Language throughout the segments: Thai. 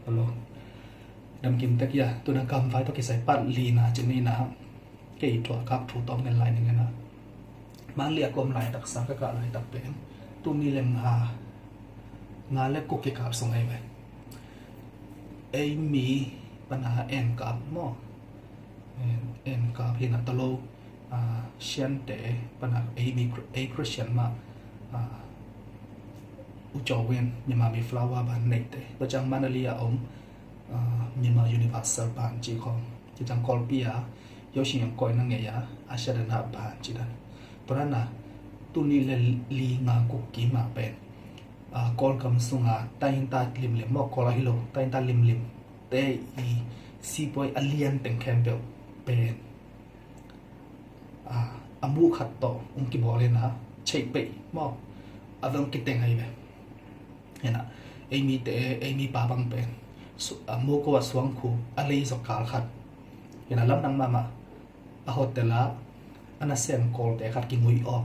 lo đâm kim tắc ya tôi đang cầm phải tôi cái sải bắt lì na trên này na cáiตัวครับถูกต้องในไลน์นึงนะมาเรียกกลมไลน์ตักสังก็กะไลน์ตักเป็นตัวนี้เล่มหางานเล็กกุกกิกับส่งไอ้ไปไอ้มีปัญหาเอ็นกับหม้อเอ็นกับพี่นัตโลเชียนเตะปัญหาไอ้มีไอ้คริสเตียนมาอุจจาเวนยังมามีฟลาวาบันเนตเตะประจังมานาเลียอมยังมายูนิเวอร์แซลบานจีของจีจังกอลปียยอชิยังคอยนั่งเงียอาชาดนาบานจีดันเพราะนั้นนะตุนี้เลยลีงากุกกีมาเป็นกอลคำสุงาตายินตาลิมลิมมอกกอลาฮิโลตายินตาลิมลิมเตอีซีบอยอเลียนเป็นแคมเบลเป็นอัมบูขัดต่อองค์กิบอกเลยนะเชยเปย์มอกอาดังกิเตงไงแบบเห็นนะไอมีเตไอมีปาบังเป็นโมกว่าสวงคูอะไรสกาลขัดเห็นนะลำนังมาอโฮเตล่าอันนั้นเซนโกลแต่ขัดกินมุยออก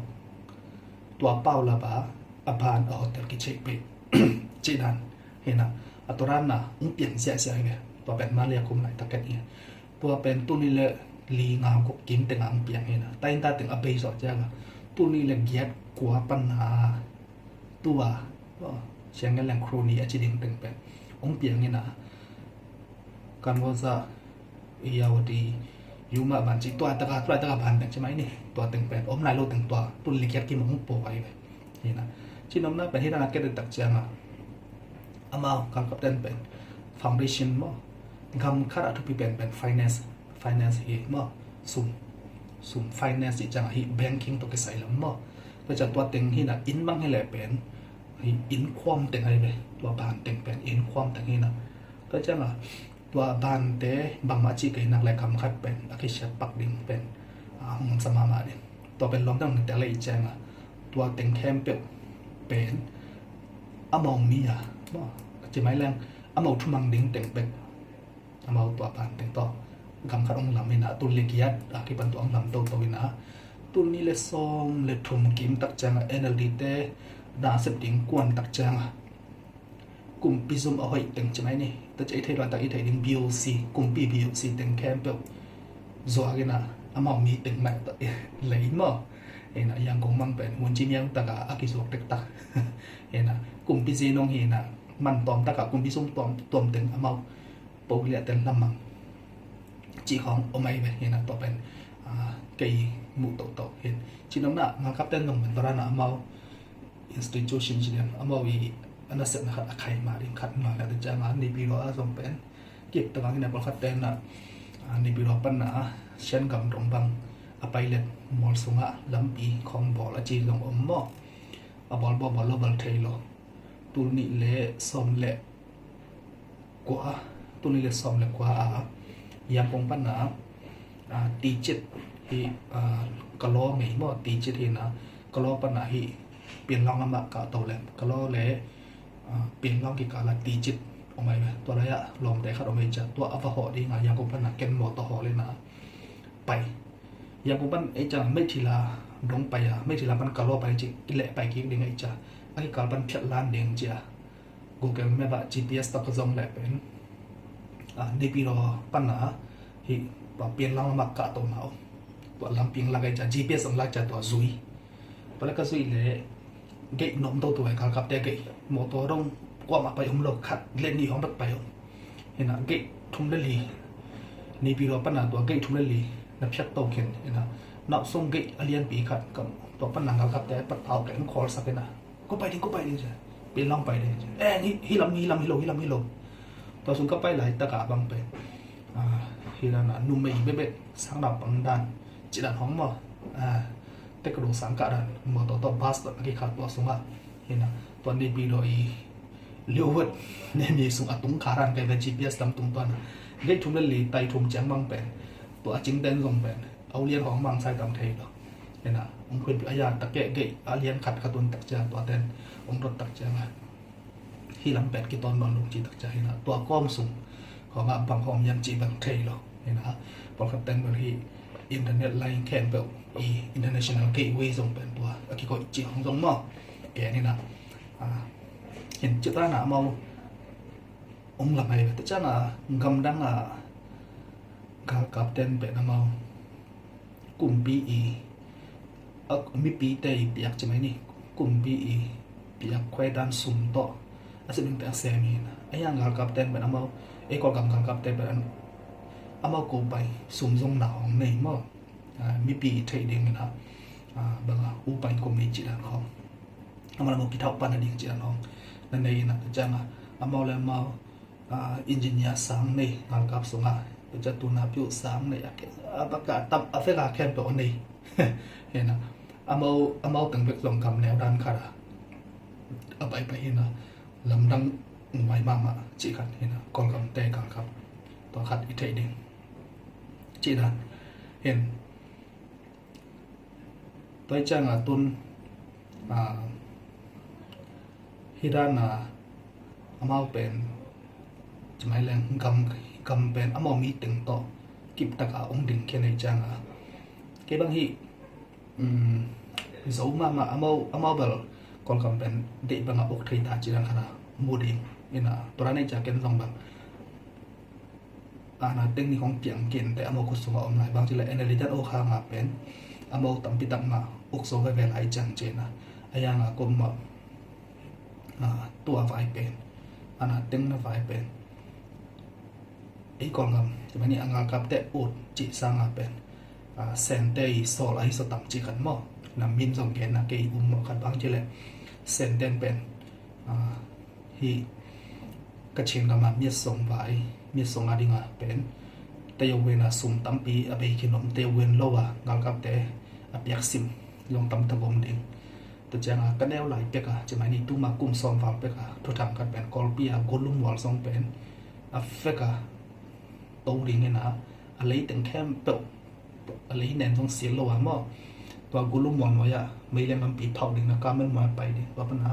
ตัวเป้าละบาอบานอโฮเตลกิเชยเปย์จีนันเห็นนะอัตราน่ะเปลี่ยนเสียไงตัวเป็นมาเรียกคุมไหนตะเกียบตัวเป็นตุนี้เลยลีงามกุกิมแต่งามเปลี่ยนเห็นนะแต่อินตาแต่งอเบย์สอดแจ้งตุนี้เลยเกียรกว่าปัญหาตัวเชียงกันแหล่งโครนีอาจิดิงเป็นเป็นองเปลี่ยนเงี้ยนะการว่าจะยาวดียูมาบันจีตัวตะกาบันใช่ไหมนี่ตัวแต่งเป็นอมนายโลแต่งตัวตุนลิเกียรกิมองป่วยเลยนี่นะที่น้องน่าเป็นที่น่าเกลียดตักเจ้ามาอามาการกับเดินเป็นฟาวเดชั่นมั้งคำคาดทุกปีเป็น finance เองมั้งสุ่ม finance จังฮีแบงกิ้งตัวกระใสแล้วมั้งก็จะตัวเต็งที่น่ะอินบ้างให้แหล่เป็นอินความเต็งอะไรไปตัวบานเต็งเป็นอินความเต็งที่น่ะก็จะมาตัวบานเตะบางมาจีกันนักแหล่คำคัดเป็นอาคิเชปักดิ่งเป็นห้องสมามาเนี่ยตัวเป็นล้อมตั้งแต่ละอีแจงอ่ะตัวเต็งแคมเปิลเป็นอมองมีอ่ะจะไม่แรงอมองทุ่มังดิ่งเต็งเป็นอมองตัวบานเต็งต่อคำคัดองลำไม่นะตุนเล็กยัดที่เป็นตัวองลำโตวินะตุนนี้เลยซ้อมเลยทุ่มกิมตักจังเอ็นเอลดีเต้ด่าเสพติงกวนตักจังกลุ่มปีซุ่มเอาไว้เต็งใช่ไหมนี่แต่จะไอเทยเราตักไอเทยดิ่ง BOC กลุ่ม BOC เต็งแคมเปิลจัวกันนะอมองมีเต็งแม่ตัวเลยมั้งเห็นนะยังคงมั่งเป็นวันจีเมียงตะกะอากิสวกเต็กตาเห็นนะกลุ่มปีซีน้องเห็นนะมันตอมตะกะกลุ่มปีซุ่มตอมเต็งอมองโปรเลียเต็งลำมังจีของโอไมไปเห็นนะต่อเป็นไก่หมูโตเห็นจีน้องน่ะมาครับเต้นลงเหมือนตอนนั้นอมองinstitution จีเนี่ยอมองวีอันนั้นเสร็จนะครับใครมาดิขัดมาแล้วแต่จะงานในปีรอส่งเป็นเก็บตะวันที่ไหนบอลขัดเต้นนะในปีรอปัญหาเช่นกับตรงบังไปเล่นมอลสุงะลำปีของบอลจีลงอมมอบอลโลบอลเทโลตุนิเล่ซ้อมเล่กว่าตุนิเล่ซ้อมเล่กว่ายังคงปัญหาตีจิตที่กะล้อไม่หมดตีจิตที่นะกะล้อปัญหาที่เปลี่ยนล่องลำบากกะโตแล้วกะล้อเล่เปลี่ยนล่องกี่กะละตีจิตออกมาไหมตัวระยะลมแต่ขัดออกมาจากตัวอัฟหอดีงายังคงปัญหาเกนหมดต่อหอเลยนะไปยังกูปั้นไอ้จ่าไม่ทีละดงไปไม่ทีละปั้นกะโลไปจิกิเลไปกินเด้งไอ้จ่าไอ้กะปั้นเพียรล้านเด้งจ้า Google แม่บ้า GPS ตะกะจงแหละเป็นในปีรอปั้นนะที่ว่าเปลี่ยนลำบากกะตัวเมาตัวลำเพียงละไอ้จ่า GPS สำลักจ่าตัวซุยพอแล้วก็ซุยเลยเกยนมตัวไอ้กับแต่เกยมอตัวรงกว่ามาไปหลบขัดเล่นนี่ของแบบไปเห็นนะเกยทุ่มเล่นลีในปีรอปั้นนะตัวเกยทุ่มเล่นลีนับชัดโตเข็นนะนับส่งเกยอเลียนปีขัดกับตัวปั้นหนังกับแต่ปัดเอาแกนคอร์สักนะก็ไปดิจ้ะเปลี่ยนล่องไปเลยนี่ฮิลำฮิโลตัวส่งก็ไปหลายตะกาบังไปฮิลานะนุ่มไม่เบ็ดสังดับบังดันจิดันห้องมั้แต่กระดูกสังกัดดันมอตัวบัสตัวกี่ขาดตัวส่งเห็นนะตัวนี้ปีโดยเลี้ยววัดเนี่ยมีส่งอัตุงขารันไปเป็น GPS ลำตุงตัวนั้นเด็กทุ่มเล่นลีไตทุ่มแจ้งบังเป็นตัวจิงเดนลงเป็นเอาเลียนของบางไซตามเทยหรอกเนี่ยนะองค์เป็นอาญาตะเกะเกะอาเลียนขัดกระตุนตักเจตัวเดนองค์รถตักเจมาที่ลำแปดกี่ตอนนอนลงจีตักเจนะตัวก้อมสูงของบางของยันจีบางเทยหรอกเนี่ยนะพอขัดเต้นบางทีอินเทอร์เน็ตไลน์แคนเบลinternational gateway ส่งเป็นตัวกี่ก็จีของตรงมั้งแกนี่นะเห็นจุดนั้นนะมอง ông làm hay vậy chắc là gầm đang là cả captain bên nào mau cùng bị mi bị tây bị ác chấm này cùng bị khoe đan sum to sẽ đừng tại xe mình ấy là cả captain bên nào mau ấy còn cả captain bên mau cố bay sum rong nào này mà mi bị thấy đi mình bằng u bay của mình chỉ là không mà một cái thao pan là đi chỉ là không nên đây là chẳng là mau là mau engineer sáng này ngang cấp xuống bây giờ tụi nó biểu sáng này bác cả tập phải là khen tổ này hiện là mau từng việc lòng cầm nẻo đan khá là bảy hiện là làm đăng ngoài mà chỉ cần hiện là còn cầm tê càng khắp toàn khát ít thấy đi chỉ là hiện tôi chẳng là tuân khi đan là mau bềnจะไม่แรงกำเป็นเอามีตึงต่อกิบตะกาองดิ่งแค่ในจังเก็บบางทีสูงมาเอาเบลก่อนกำเป็นเด็กบางอกที่ตาจีรังขนาดมูดิ่งนี่นะตัวนั้นจะเกินสองแบบน่ะตึงนี่ของเกี่ยงเกินแต่เอาคุสงอมไหนบางทีเลยเอเนอร์จีโอคามาเป็นเอาตั้มปิดตั้มมาอกโซ่ไปเวลาจังเจนะไอ้ยังก็มาตัวไฟเป็นตึงน่ะไฟเป็นไอ้กองกำจะไม่นี่อังกับแต่อุดจิสร้างเป็นเซนเตย์โซลไอสตัมจิกันมั่วนำมินส่งเกณฑ์นะเกย์อุ้มกันบางทีเลยเซนเตนเป็นฮีกระเชียงกำมามีส่งไว้มีส่งอะไรงาเป็นแต่ยเวนะสุ่มตั้มปีอเบยขนมเตเวนโลวะงากับแต่อเปียกซิมลงตั้มตะบมดิ่งตัวจังกันแนวไหลเปียกจะไม่นี่ตู้มากุมซองฟังเปียกทุกทางกันเป็นกอลปีกอลุ่มวอลซองเป็นเฟกตูดิ่งเนี่ยนะอะไรตึงแค่เปิดอะไรแนนต้องเสียโลหะมั่วตัวกุลุ่มวอลไว้ไม่เล่นมันปีเผาดิ่งนะก็ไม่มาไปดิตัวปัญหา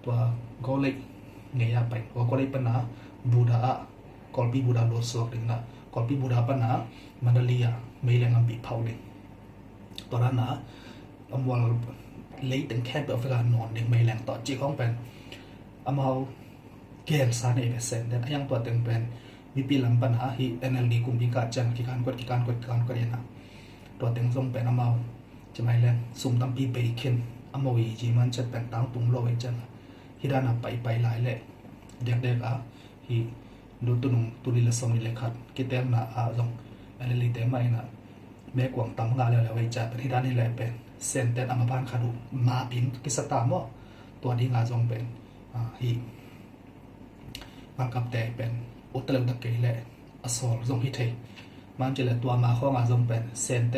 ตัวก็เลยเงียไปตัวก็เลยปัญหาบูดากอลปีบูดาโลสอกดิ่งนะกอลปีบูดาปัญหามันเลียไม่เล่นมันปีเผาดิ่งตัวนั้นนะวอลlấy từng kẹp ở phía nón để mấy lần tọt chỉ không bên amau kẹt sa này về sen dan ayang tua từng bên mi pi lam ban ha hi NLD cùng bi ka chan ki kan ko na tua từng zong bên amau chỉ mấy lần sum tam pi bei khin amau yi ji man chat bên tang tung lo vậy chan hi da na pai lại lệ đẹp hi do tu li la song ni le khat ki tem na zong NLD tem mai na mẹ quảng tắm gà là vậy chả hi da ni le bênเซนเตนอามาบ้านขาดูมาปินกิสตามว่าตัวนี้งาจงเป็นฮีบางกับแต่เป็นอุตเลตะเกยแหละอสอลจงฮิเทมันจะเลยตัวมาข้องาจงเป็นเซนเต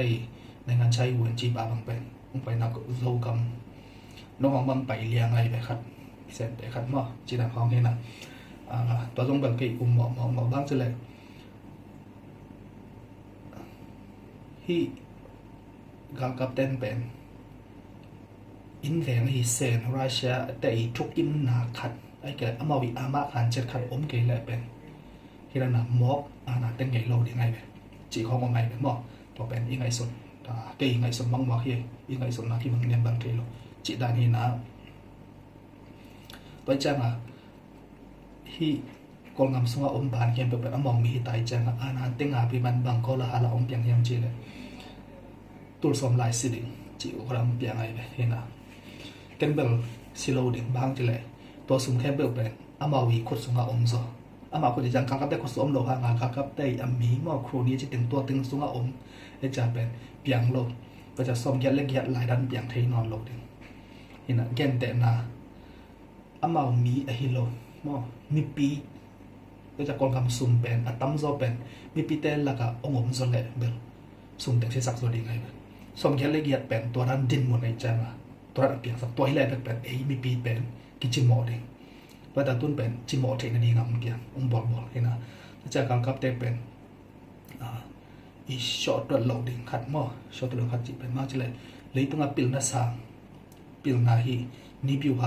ในงานใช้วนจีบาบางเป็นลงไปนักโลกำน้องของบางไปเลี้ยงอะไรไปครับเซนเตครับว่าจีนักของเห็นนะตัวจงเป็นกี่อุ้มหมอบางจะเลยฮีกับเต้นเป็นอินแรงฮิเซนรัสเซียแต่ทุกอินนาขัดไอ้เกิดอามาวิอามาขันเจ็ดขัดอมเกลเป็นที่ระดับมอกนาเต้นใหญ่โลดยังไงเป็นจีของว่าไงเป็นมอกตัวเป็นยังไงสุดเกย์ยังไงสุดบางมอกเฮยังไงสุดนะที่บางเนียนบางทีโลจีดานีนะตัวจังที่กองงำสงอมบานเขียนเป็นอมองมีตายจังนาเต้นพิบันบางก็ละหาละอมเปียงยำจีเลยตัวสมลายสิดิ่งจิ๋วเราเปลี่ยนไงไปเห็นนะเกันเบลสิโลดิ่งบางทีเลยตัวสุ่มแค่เบลเป็นอามาวีขุดสุ่มอาอมซออามาขุดจังการกับได้ขุดสุ่มโลหะงานกับได้อามีมอครูนี้จะถึงตัวตึงสุ่มอาอมให้จะเป็นเปลี่ยนโลก็จะส้มยัดเล็กยัดหลายดันเปลี่ยนเทนอนโลดิ่งเห็นนะแกนแต่นาอามามีไอฮิโลมอมีปีก็จะกองคำสุ่มเป็นอัตตั้มโซเป็นมีปีเตลแล้วก็องมโซเล่เบลสุ่มแต่ที่สักโซดิ่งไงไปสมแค่ละเอียดเป็นตัวนั้นดินหมดในใจมาตัวนั้นเปลี่ยนสักตัวให้แรกเป็นมีปีเป็นกิจิโมเองว่าแต่ต้นเป็นจิโมเทนนี่งามเกี่ยงบอลเห็นนะจากการกับเตเป็นอีช็อตตัวโหลดดิ้งขัดหม้อช็อตตัวโหลดขัดจิเป็นมากเลยเลยต้องมาปิลนาสามปิลนาฮีนี่บิวฮ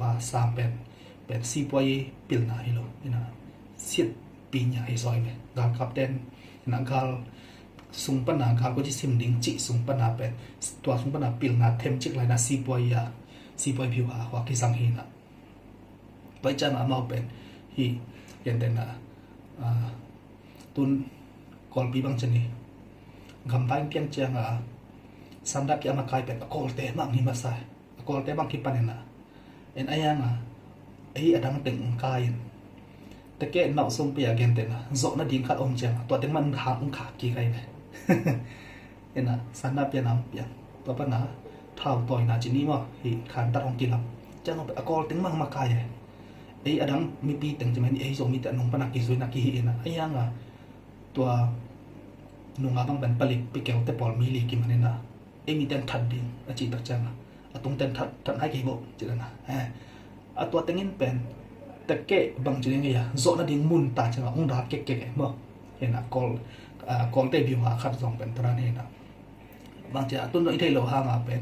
าสามเป็นซีปอยปิลนาฮีโลนี่นะเสียดปีใหญ่ซอยเลยการกับเต้นนักการสุงปนาการก็จะซิมดิ้งจิสุงปนาเป็นตัวสุงปนาปิลนาเทมจิกไรนะซีปอยพิวหาว่ากิสังฮีนะไปจันอามาเป็นฮีย gen den na tun kol bi bang chani gam bang piang chang sanda ki ama kai pe kol te mang hi masai kol te bang ki panena en ayanga ei adang teng kai te ke nau sum pi again te na zo na ding khat om chang to te man ha ung kha ki kai be ena sanda pi nam pi to pa na thao toy na chini ma hi khan ta ong ki lam chang pe kol teng mang ma kai ei adang mi pi teng chmen ei zo mi ta nong pa na ki zui na ki hi na ayanga to nunga bang ban palik pi kel te pol mi li ki manena emi ten that ding a chi tak changa atung ten that hai ki bo chilana atwa tengin pen teke bang chileng ya zo na ding mun ta changa ong da ke mo hena call te bi ha khat zong pen tran hena bang cha tun no ithei lo ha ma pen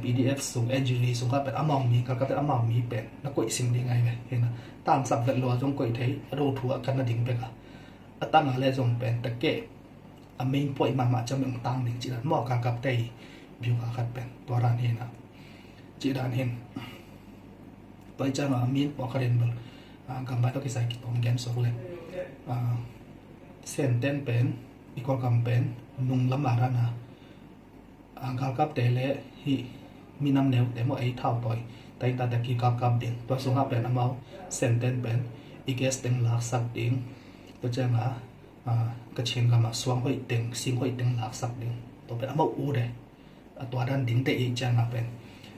pdf sung ngg sung ka pen among mi ka te among mi pen na koi sim ding ai ve hena tam sap vet lo jong koi thei ro thu kan na ding be ka atang ale jong pen teke a main point ma cham yung tang ding chi dan mo ka kap te view ka khat pen to ran he na chi dan hen pai cha ma min po ka ren bal kam ba to ki sai ki tong gen so le sen ten pen equal kam pen nung lam ma ra na ka kap te le hi minam neu te mo ai thau toy tai ta ta ki ka kap ding to so ha pen amao sen ten pen I guess teng lak sak ding to cha ma ka chen ka ma swang hoi teng sing hoi teng lak sak ding to pe amau u de to dan ding te e cha na pen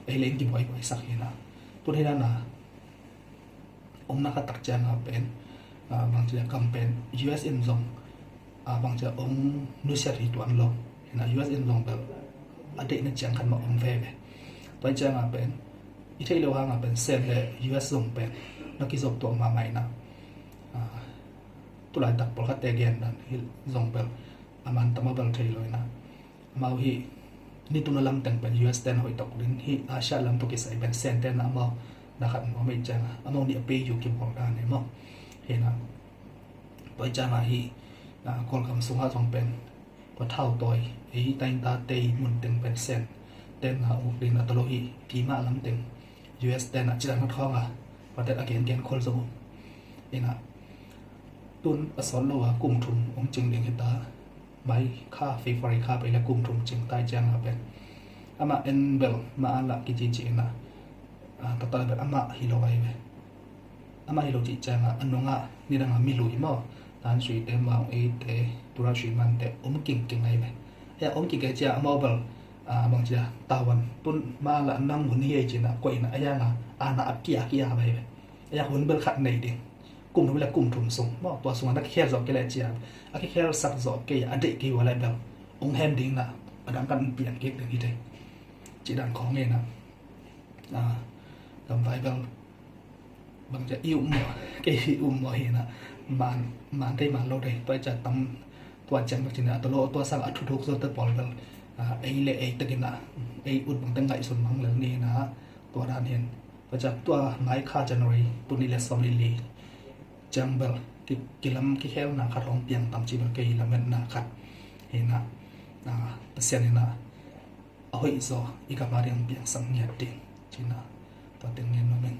ei len ki boy sak hi na to he na om na ka tak cha na pen bang cha campaign US in zong bang cha om nu sia ri tuan lo na US in zong bel ade na chang kan ma om ve be to cha na pen I thei lo ha nga pen sen le US zong pen na ki zok to ma mai na tu lai tak pol khat te gen dan hi zong bel aman tama bel thei loi na mau hi ni tu na lam tang pen US ten hoi tok din hi Asia lam to ki sai ben sen ten na mau na khat mo mai chang among ni pe yu ki bol dan ne mo he na pai cha na hi kol kam su ha zong pen ko thau toy ei tain ta te mun teng pen sen ten na u din na to lo hi ti ma lam teng US ten na chi na thong but that again gen khol zo ina tun asol lo wa kum thum ong ching ding hita mai kha fe fari kha pe la kum thum ching tai chang a pen ama en bel ma ala ki chi na ta ta be ama hi lo ai ve ama hi lo chi chang anonga ni ranga mi lui mo tan sui te ma e te tura sui man te king ai ve ya king ke cha mo bel bang cha tawan tun ma la nam hun hi chi na koi na aya na ana akia bai ve ya hun bel khat nei ding kum thum la kum thum sung mo to sung na khe zo ke la chia a ke khe sak zo ke ya ade ki wala bel ong hem ding na adang kan pian ke ding hi te chi dan khong nge na kam vai bel bang cha iu mo ke mo hi na man te man lo de to cha tam to chan bak china to lo to sang athu thuk zo ta pol bel ei le ei takina ei ut bang tang ngai sun mang le ni na to ran hen to cha to mai kha january tu ni le som li jungle ki lam ki hel na khat ong piang tam chi bal ke lam na khat he na pasien na a hoi zo I ka ba riang piang sang nya ting china to teng ngen no men